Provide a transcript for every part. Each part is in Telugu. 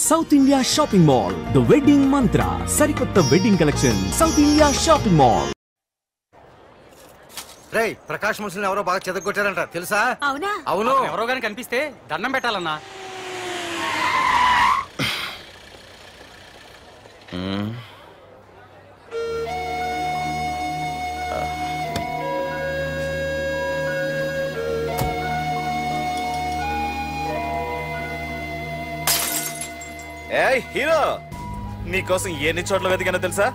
South India shopping mall the wedding మంత్ర సరికొత్త wedding collection south India shopping mall. రేయ్ ప్రకాష్ మున్సిని ఎవరో బాగా చెదగొట్టారంట తెలుసా? అవునా? అవును. ఎవరో గాని కనిపిస్తే దండం పెట్టాలన్నా. ఏయ్ హీరో, నీకోసం ఎన్ని చోట్ల వెతికానో తెలుసా?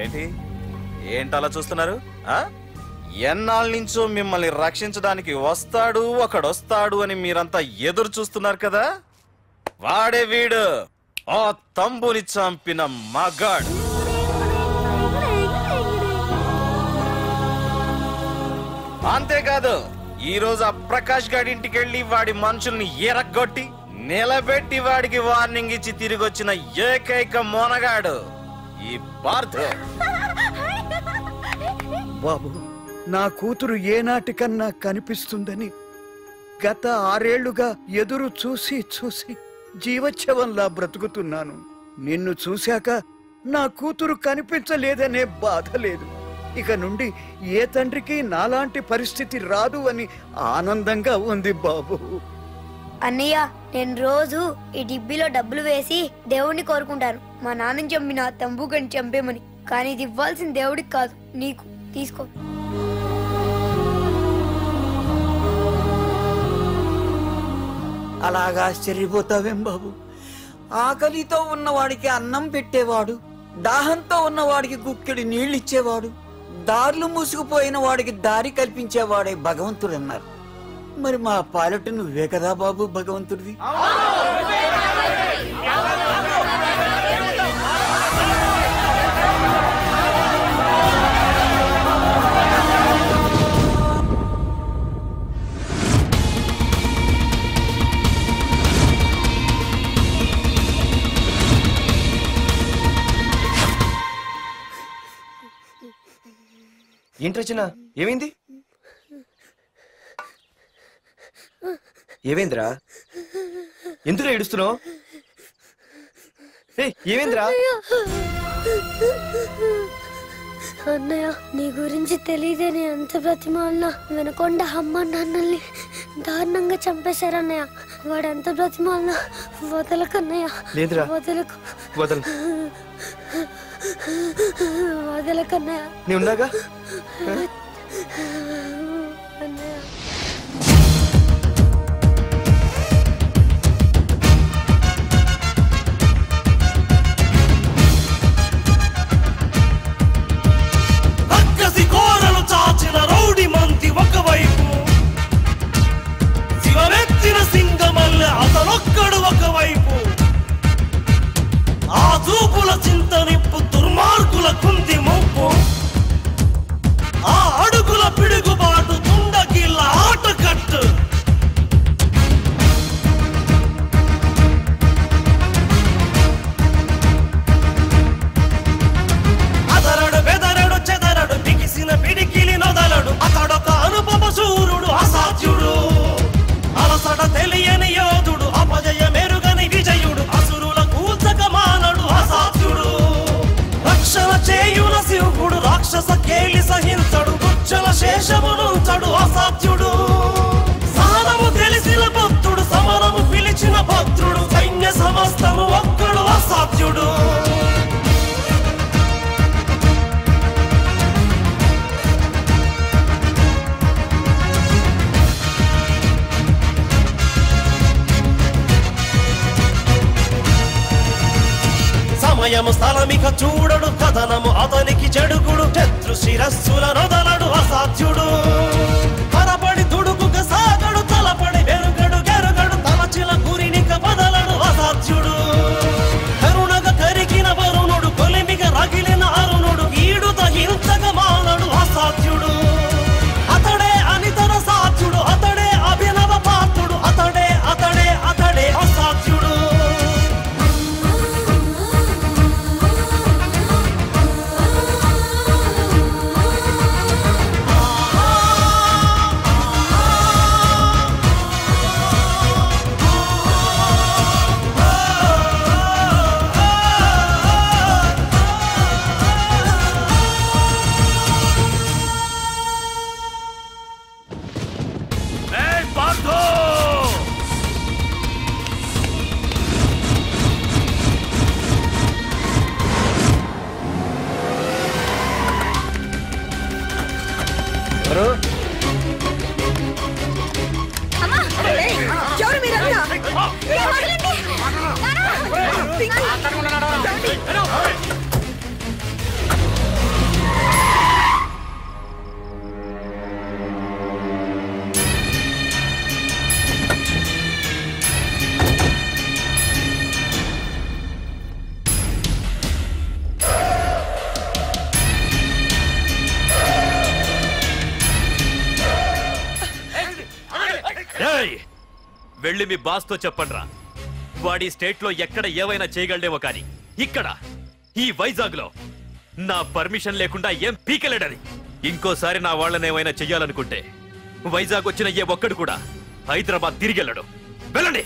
ఏంటి అలా చూస్తున్నారు? ఎన్నాళ్ళ నుంచో మిమ్మల్ని రక్షించడానికి ఒకడొస్తాడు అని మీరంతా ఎదురు చూస్తున్నారు కదా. వాడే వీడు, ఆ తంబుని చంపిన మగాడు. అంతేకాదు, ఈ రోజు ఆ ప్రకాష్ గాడి ఇంటికి వెళ్లి వాడి మనుషుల్ని ఎరగొట్టి నిలబెట్టి వాడికి వార్నింగ్ ఇచ్చి తిరిగి వచ్చిన ఏకైక మోనగాడు ఈ పార్థ. బాబు, నా కూతురు ఏనాటికన్నా కనిపిస్తుందని గత 6 ఏళ్లుగా ఎదురు చూసి చూసి జీవోత్సవంలా బ్రతుకుతున్నాను. నిన్ను చూశాక నా కూతురు కనిపించలేదనే బాధ లేదు. ఇక నుండి ఏ తండ్రికి నాలాంటి పరిస్థితి రాదు అని ఆనందంగా ఉంది బాబు. అన్నయ్య, నేను రోజు ఈ డిబ్బీలో డబ్బులు వేసి దేవుణ్ణి కోరుకుంటాను, మా నాన్నని చంపిన తంబుగని చంపేమని. కానీ ఇది ఇవ్వాల్సిన దేవుడికి కాదు, నీకు. తీసుకో. అలాగా ఆశ్చర్యపోతావేం బాబు? ఆకలితో ఉన్నవాడికి అన్నం పెట్టేవాడు, దాహంతో ఉన్నవాడికి గుక్కెడి నీళ్ళిచ్చేవాడు, దారులు మూసుకుపోయిన వాడికి దారి కల్పించేవాడే భగవంతుడు అన్నారు. మరి మా పాలెట నువ్వే కదా బాబు భగవంతుడివి. ఏంట్రచన, ఏమైంది? ఏమైందిరా? ఎందుకు ఏడుస్తున్నావు? ఏమైందిరా? అన్నయ్య, నీ గురించి తెలియదని ఎంత బ్రతిమాలినా వినకుండా అమ్మ నాన్నల్ని దారుణంగా చంపేశారన్నయ్య. వాడు ఎంత బ్రతిమాలినా వదలకన్నయ్య. లేదురా, వదలకు. వదలకన్నయ్య. నీ ఉన్నాగా అన్నయ్య. చాచిన రౌడి మంతి ఒకవైపు, శివమెత్తిన సింగమల్లె అతనొక్కడు ఒకవైపు. ఆ చూపుల చింత నిప్పు దుర్మార్గుల కుంది ముప్పు, ఆ అడుగుల పిడుగుబాటు తుండగిల్ల ఆటకట్టు. అదరడు బెదరడు చెదరడు బిగిసిన పిడికిలి నొదలడు, అతడొక అనుపమ శూరుడు అసాధ్యుడు. అలసట తెలియని యోధుడు, అపజయ మెరుగని విజయుడు, అసురుల కూల్చక మానడు అసాధ్యుడు. రక్షణ చేయుల శివుడు, రాక్షస కేలి సహించడు, గుచ్చల శేషమునుంచడు అసాధ్యుడు. సహనము తెలిసిన భక్తుడు, సమరము పిలిచిన భద్రుడు, సైన్య సమస్తము ఒక్కడు అసాధ్యుడు. సమయము స్థలమిక చూడడు, కథనము అతనికి చెడుగుడు, శత్రు శిరస్సుల నొదలడు అసాధ్యుడు. పరపడి తుడుకుక సాగడు, తలపడి వెరుగడు గెరుగడు, తలచిన గురినిక బదలడు అసాధ్యుడు. కరుణగ కరిగిన వరుణుడు, కొలిమిగ రగిలిన అరుణుడు, ఈడుత హింసగ మానడు అసాధ్యుడు. అతడే అనితర సాధ్యుడు, అతడే అభినవ పాత్రుడు, అతడే అతడే అతడే అసాధ్యుడు. పార్థు! ఎవరు? వెళ్ళి మీ బాస్ తో చెప్పండి రా, వాడి స్టేట్ లో ఎక్కడ ఏవైనా చేయగలడేమో కానీ ఇక్కడ ఈ వైజాగ్ లో నా పర్మిషన్ లేకుండా ఏం పీకలేడని. ఇంకోసారి నా వాళ్ళని ఏమైనా చెయ్యాలనుకుంటే వైజాగ్ వచ్చిన ఏ ఒక్కడు కూడా హైదరాబాద్ తిరిగి వెళ్ళడు. వెళ్ళండి.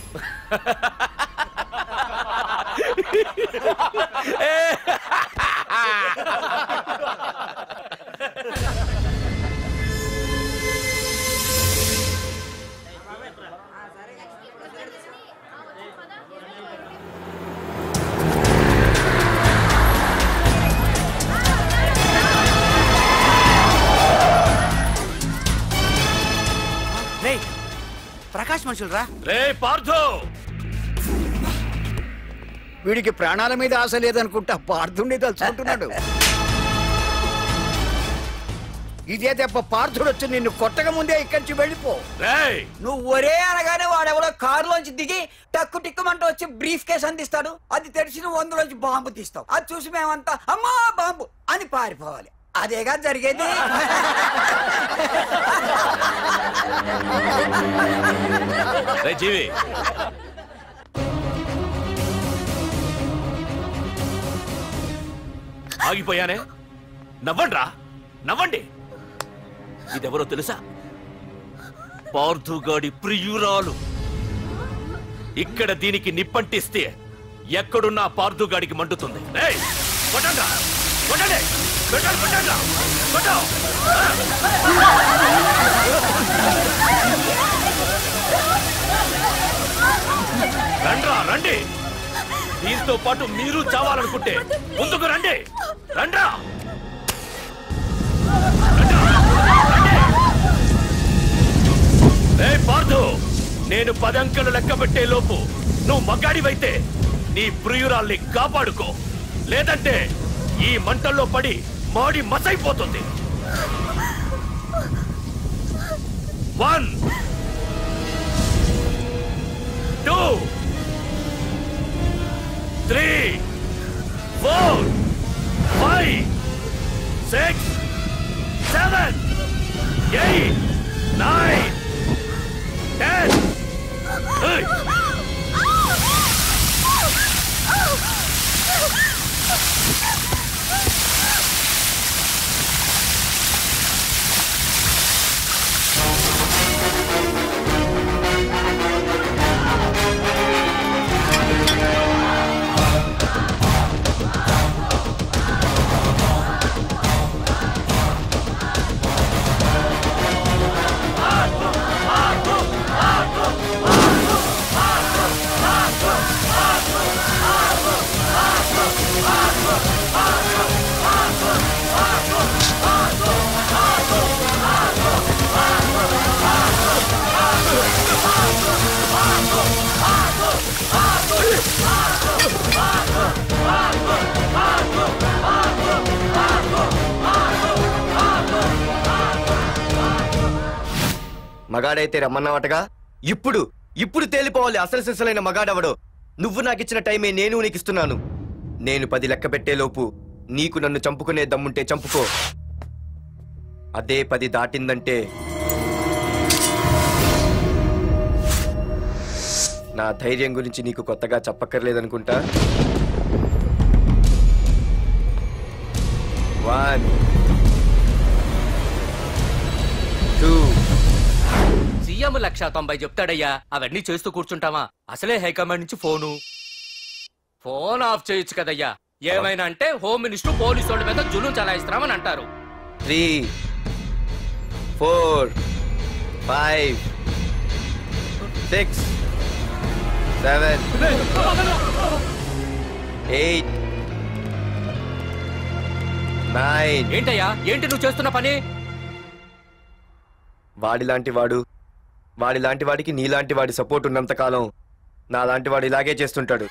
ప్రకాష్ మనుషులు రా. రే పార్థు, వీడికి ప్రాణాల మీద ఆశ లేదనుకుంటా పార్థుడిని తలుచుకుంటున్నాడు. ఇదే దెబ్బ పార్థుడు వచ్చి నిన్ను కొట్టక ముందే ఇక్కడి నుంచి వెళ్ళిపో. నువ్వు ఒరే అనగానే వాడెవడో కారులోంచి దిగి టక్కు టిక్కుమంటూ వచ్చి బ్రీఫ్ కేసు అందిస్తాడు. అది తెరిచి నువ్వు అందులోంచి బాంబు తీస్తావు. అది చూసి మేమంతా అమ్మా బాంబు అని పారిపోవాలి. అదేగా జరిగేది. జీవి ఆగిపోయానే, నవ్వండి రా, నవ్వండి. ఇదెవరో తెలుసా? పార్థుగాడి ప్రియురాలు. ఇక్కడ దీనికి నిప్పంటిస్తే ఎక్కడున్నా పార్థుగాడికి మండుతుంది. కొట్టండి, కొట్టండి, కొట్టండి, కొట్టండి, కొట్టు. రండ్రా, రండి. దీంతో పాటు మీరు చావాలనుకుంటే ముందుకు రండి. రండ్రా. పార్థు, నేను 10 అంకెలు లెక్క పెట్టే లోపు నువ్వు మగాడివైతే నీ ప్రియురాల్ని కాపాడుకో, లేదంటే ఈ మంటల్లో పడి మాడి మసైపోతుంది. 1 2 3 4 5 6 7 8 9 10. మగాడైతే రమ్మన్నవాటగా. ఇప్పుడు ఇప్పుడు తేలిపోవాలి అసలు సిసలైన మగాడవడో. నువ్వు నాకిచ్చిన టైమే నేను నీకు ఇస్తున్నాను. నేను 10 లెక్క పెట్టేలోపు నీకు నన్ను చంపుకునే దమ్ముంటే చంపుకో. అదే 10 దాటిందంటే నా ధైర్యం గురించి నీకు కొత్తగా చెప్పక్కర్లేదనుకుంటా. 1 2 సీఎం 190 చెప్తాడయ్యా, అవన్నీ చేస్తూ కూర్చుంటామా? అసలే హైకమాండ్ నుంచి ఫోన్ ఆఫ్ చేయొచ్చు కదయ్యా. ఏమైనా అంటే హోమ్ మినిస్టర్ పోలీసు వాళ్ళ మీద జులుం చలాయిస్తున్నామని అంటారు. 3 4 5 6 7 8 9. ఏంటయ్యా ఏంటి నువ్వు చేస్తున్న పని? వాడిలాంటి వాడికి నీలాంటి వాడి సపోర్ట్ ఉన్నంత కాలం నాలాంటి వాడు ఇలాగే చేస్తుంటాడు.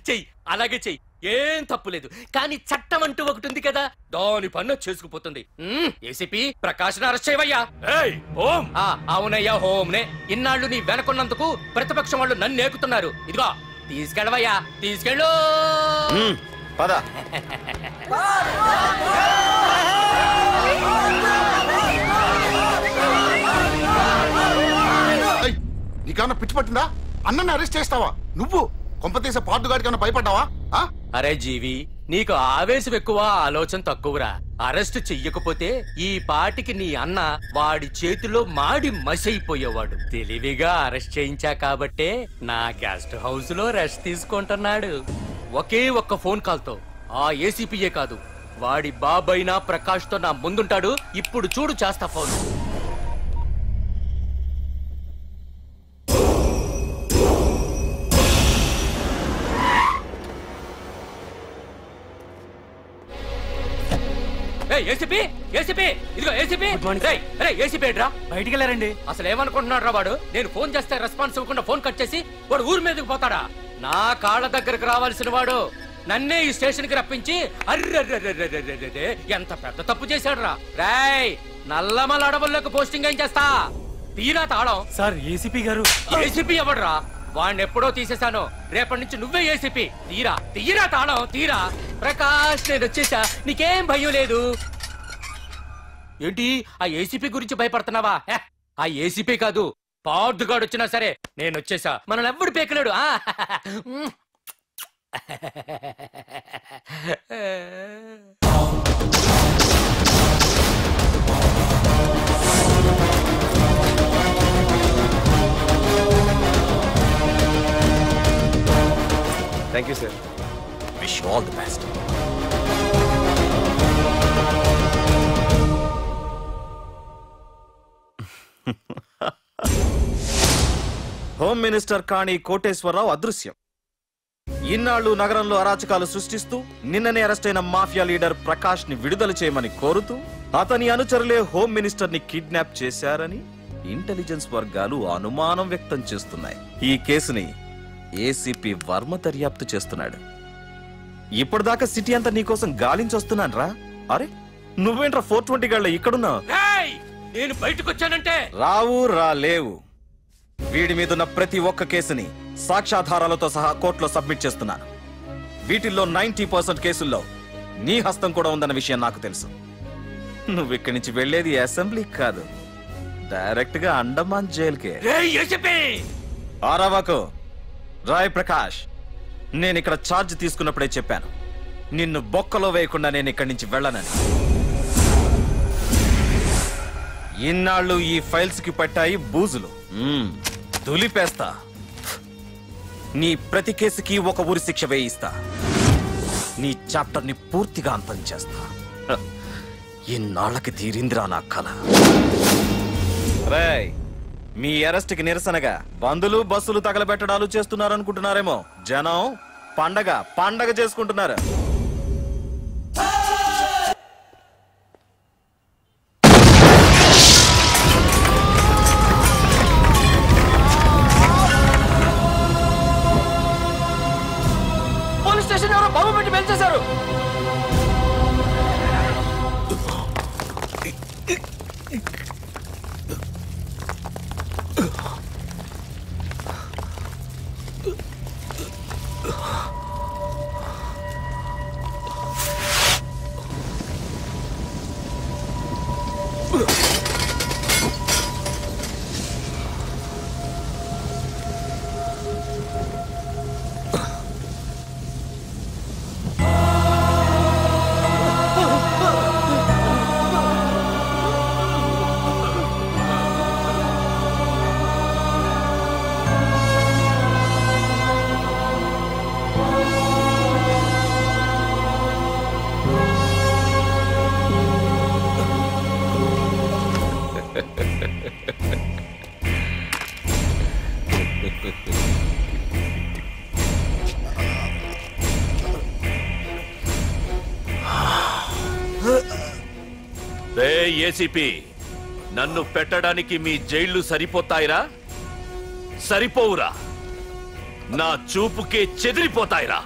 చెయ్యి, అలాగే చెయ్యి, ఏం తప్పులేదు. కానీ చట్టం అంటూ ఒకటి ఉంది కదా, దాని పన్ను చేసుకుపోతుంది. ఏసీపీ ప్రకాష్ అరెస్ట్ చేయవయ్యా. అవునయ్యా, హోమ్నే. ఇన్నాళ్ళు నీ వెనకున్నందుకు ప్రతిపక్షం వాళ్ళు నన్ను ఏకుతున్నారు. ఇదిగో తీసుకెళ్ళవయ్యా, తీసుకెళ్ళు. పద. నీకన్నా పిచ్చి పట్టిందా? అన్నని అరెస్ట్ చేస్తావా నువ్వు? కొంపతీస పాటుగాడికి కన్నా భయపడ్డావా? అరే జీవి, నీకు ఆవేశం ఎక్కువ, ఆలోచన తక్కువరా. అరెస్ట్ చెయ్యకపోతే ఈ పాటికి నీ అన్న వాడి చేతిలో మాడి మసైపోయేవాడు. తెలివిగా అరెస్ట్ చేయించా కాబట్టే నా గెస్ట్ హౌస్ లో రెస్ట్ తీసుకుంటున్నాడు. ఒకే ఒక్క ఫోన్ కాల్ తో ఆ ఏసీపీయే కాదు, వాడి బాబైనా ప్రకాష్ తో నా ముందుంటాడు. ఇప్పుడు చూడు చేస్తా ఫోన్. బయటికి వెళ్ళారండి. అసలు ఏమనుకుంటున్నాడు రా వాడు? నేను ఫోన్ చేస్తే రెస్పాన్స్ ఇవ్వకుండా ఫోన్ కట్ చేసి వాడు ఊరి మీదకి పోతాడా? నా కాళ్ళ దగ్గరకు రావాల్సిన వాడు నన్నే ఈ స్టేషన్ కి రప్పించి అర్రె ఎంత పెద్ద తప్పు చేశాడు రా. రాయ్, నల్లమల అడవుల్లోకి పోస్టింగ్ ఏం చేస్తా? తీరా తాళం. సార్ ఏసీపీ గారు. ఏసీపీ ఎవడరా? వాడిని ఎప్పుడో తీసేశాను. రేపటి నుంచి నువ్వే ఏసీపీ. తీరా తాళం, తీరా. ప్రకాష్, నేను వచ్చేసా, నీకేం భయం లేదు. ఏంటి ఆ ఏసీపీ గురించి భయపడుతున్నావా? ఆ ఏసీపీ కాదు, పార్దుగాడు వచ్చినా సరే నేను వచ్చేసా. మనల్ని ఎవ్వడు పేకలేడు. Thank you sir. Wish you all the best. Home minister Kani Koteswararao అదృశ్యం. ఇన్నాళ్లు నగరంలో అరాచకాలు సృష్టిస్తూ నిన్ననే అరెస్ట్ అయిన మాఫియా లీడర్ ప్రకాష్ ని విడుదల చేయమని కోరుతూ అతని అనుచరులే హోమ్ మినిస్టర్ ని కిడ్నాప్ చేశారని ఇంటెలిజెన్స్ వర్గాలు అనుమానం వ్యక్తం చేస్తున్నాయి. ఈ కేసుని ఏసీపీ వర్మ దర్యాప్తు చేస్తున్నాడు. ఇప్పటిదాకా సిటీ అంతా నీకోసం గాలించొస్తున్నాను రా. అరే నువ్వేంట్రా 420 గళ్ళ ఇక్కడున్నావు? నేను బయటకు వచ్చానంటే రాలేవు. వీడి మీదున్న ప్రతి ఒక్క కేసుని సాక్ష్యాధారాలతో సహా కోర్టులో సబ్మిట్ చేస్తున్నాను. వీటిల్లో 90% కేసుల్లో నీ హస్తం కూడా ఉందన్న విషయం నాకు తెలుసు. నువ్వు ఇక్కడి నుంచి వెళ్లేది అసెంబ్లీ కాదు, డైరెక్ట్ గా అండమాన్ జైలుకే. ఆరావాకు రాయ్ ప్రకాష్, నేను ఇక్కడ ఛార్జ్ తీసుకున్నప్పుడే చెప్పాను, నిన్ను బొక్కలో వేయకుండా నేను ఇక్కడి నుంచి వెళ్ళనని. ఇన్నాళ్ళు ఈ ఫైల్స్ కి పట్టాయి బూజులు, దులిపేస్తా. నీ ప్రతి కేసుకి ఒక ఉరి శిక్ష వేయిస్తా. నీ చాప్టర్ ని పూర్తిగా అంతం చేస్తా. ఇన్నాళ్ళకి తీరిందిరా నా కళ. రేయ్, మీ అరెస్ట్ కి నిరసనగా బందులు బస్సులు తగలబెట్టడాలు చేస్తున్నారనుకుంటున్నారేమో. జనం పండగ చేసుకుంటున్నారు. పోలీస్ స్టేషన్ ఎవరో బాబు పెట్టి పెంచేశారు. రే ఏసీపీ, నన్ను పెట్టడానికి మీ జైళ్లు సరిపోతాయిరా? సరిపోవురా? నా చూపుకే చెదిరిపోతాయిరా?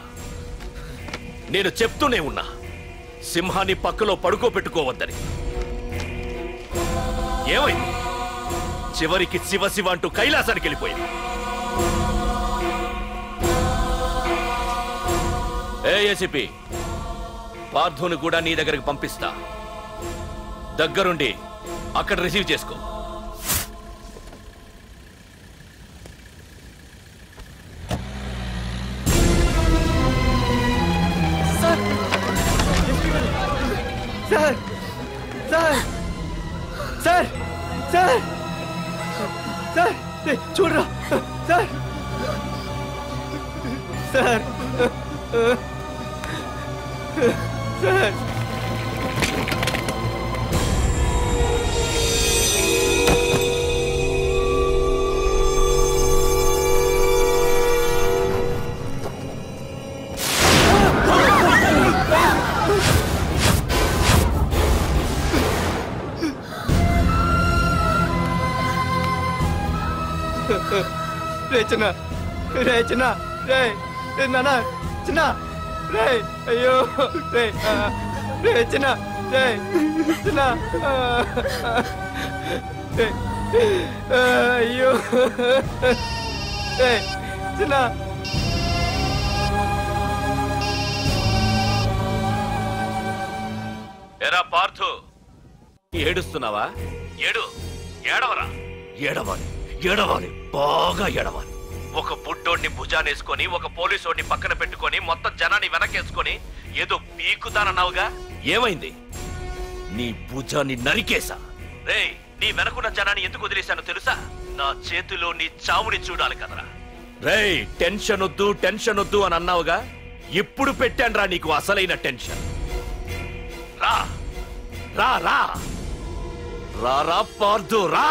నేను చెప్తూనే ఉన్నా, సింహాన్ని పక్కలో పడుకోబెట్టుకోవద్దని. ఏమైంది? చివరికి శివ శివ అంటూ కైలాసానికి వెళ్ళిపోయింది. ఏసీపీ, పార్థుని కూడా నీ దగ్గరికి పంపిస్తా. దగ్గరుండి అక్కడ రిసీవ్ చేసుకో. Sir sir sir sir sir చూడరా సార్ సార్ సార్ రే చిన్న, రే చిన్న, రే నాన్న చిన్న, రే అయ్యో, రే రే చిన్న, రే చిన్న, రే అయ్యో, రే చిన్న. ఎరా పార్థు, ఏడుస్తున్నావా? ఏడవరా? ఏడవాలి, ఏడవాలి, బాగా ఏడవాలి. ఒక బుడ్డోడిని భుజానేసుకొని, ఒక పోలీసోడిని పక్కన పెట్టుకొని, మొత్తం జనాన్ని వెనకేసుకొని ఏదో పీకుతానన్నావుగా, ఏమైంది? నీ భుజాన్ని నరికేశా. రేయ్, నీ వెనకున్న జనాన్ని ఎందుకు వదిలేశానో తెలుసా? నా చేతిలో నీ చావుని చూడాలి కదరా. రేయ్, టెన్షన్ వద్దు, టెన్షన్ వద్దు అని అన్నావుగా, ఇప్పుడు పెట్టానురా నీకు అసలైన టెన్షన్. రా రా రా రా రా పార్థు, రా.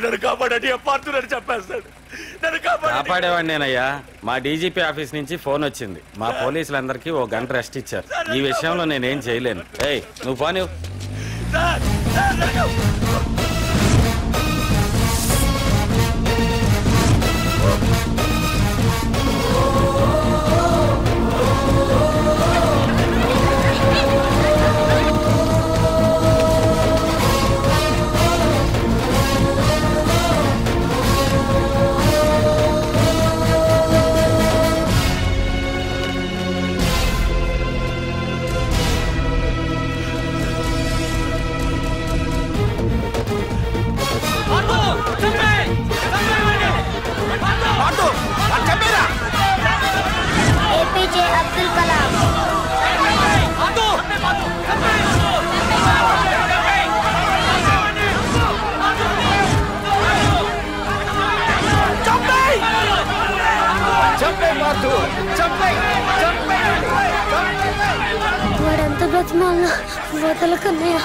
నన్ను కాపాడండి, పార్తులని చెప్పేస్తాడు. కాపాడేవాడిని నేనయ్యా. మా డీజీపీ ఆఫీస్ నుంచి ఫోన్ వచ్చింది. మా పోలీసులందరికీ 1 గంట రెస్ట్ ఇచ్చారు. ఈ విషయంలో నేనేం చేయలేను. ఏయ్, నువ్వు పోనీ. APJ అబ్దుల్ కలాం. వాడెంత బ్రతిమాలనా వదలకన్నయ్య.